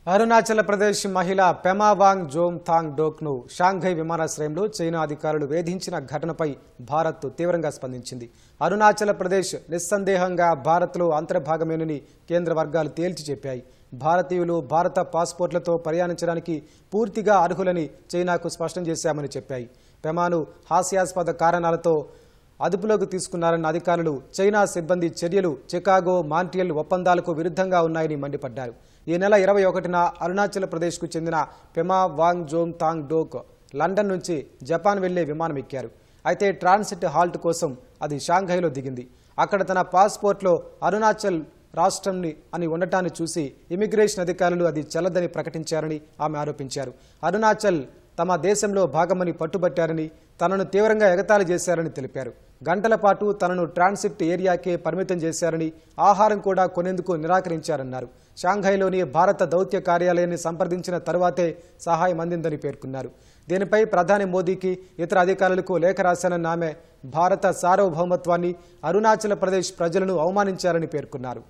అరుణాచల్ ప్రదేశ్ మహిళ పెమా వాంగ్ జోమ్ థాంగ్ డోక్ను షాంఘై విమానాశ్రయంలో చైనా అధికారులు వేధించిన ఘటనపై భారత్ తీవ్రంగా స్పందించింది. అరుణాచల్ ప్రదేశ్ నిస్సందేహంగా భారత్లో అంతర్భాగమేనని కేంద్ర వర్గాలు తేల్చి చెప్పాయి. భారతీయులు భారత పాస్పోర్ట్లతో ప్రయాణించడానికి పూర్తిగా అర్హులని చైనాకు స్పష్టం చేశామని చెప్పాయి. పెమాను హాస్యాస్పద కారణాలతో అదుపులోకి తీసుకున్నారన్న అధికారులు చైనా సిబ్బంది చర్యలు చికాగో, మాంట్రియల్ ఒప్పందాలకు విరుద్ధంగా ఉన్నాయని మండిపడ్డారు. ఈ నెల 21న అరుణాచల్ ప్రదేశ్కు చెందిన పెమా వాంగ్ జోమ్ థాంగ్ డోక్ లండన్ నుంచి జపాన్ వెళ్లే విమానం ఎక్కారు. అయితే ట్రాన్సిట్ హాల్ట్ కోసం అది షాంఘైలో దిగింది. అక్కడ తన పాస్పోర్ట్లో అరుణాచల్ రాష్ట్రం అని ఉండటాన్ని చూసి ఇమిగ్రేషన్ అధికారులు అది చెల్లదని ప్రకటించారని ఆమె ఆరోపించారు. అరుణాచల్ తమ దేశంలో భాగమని పట్టుబట్టారని, తనను తీవ్రంగా ఎగతాళి చేశారని తెలిపారు. గంటల పాటు తనను ట్రాన్సిట్ ఏరియాకే పరిమితం చేశారని, ఆహారం కూడా కొనేందుకు నిరాకరించారన్నారు. షాంఘైలోని భారత దౌత్య కార్యాలయాన్ని సంప్రదించిన తరువాతే సహాయం అందిందని పేర్కొన్నారు. దీనిపై ప్రధాని మోదీకి, ఇతర అధికారులకు లేఖ రాశానన్న ఆమె భారత సార్వభౌమత్వాన్ని, అరుణాచల్ ప్రదేశ్ ప్రజలను అవమానించారని పేర్కొన్నారు.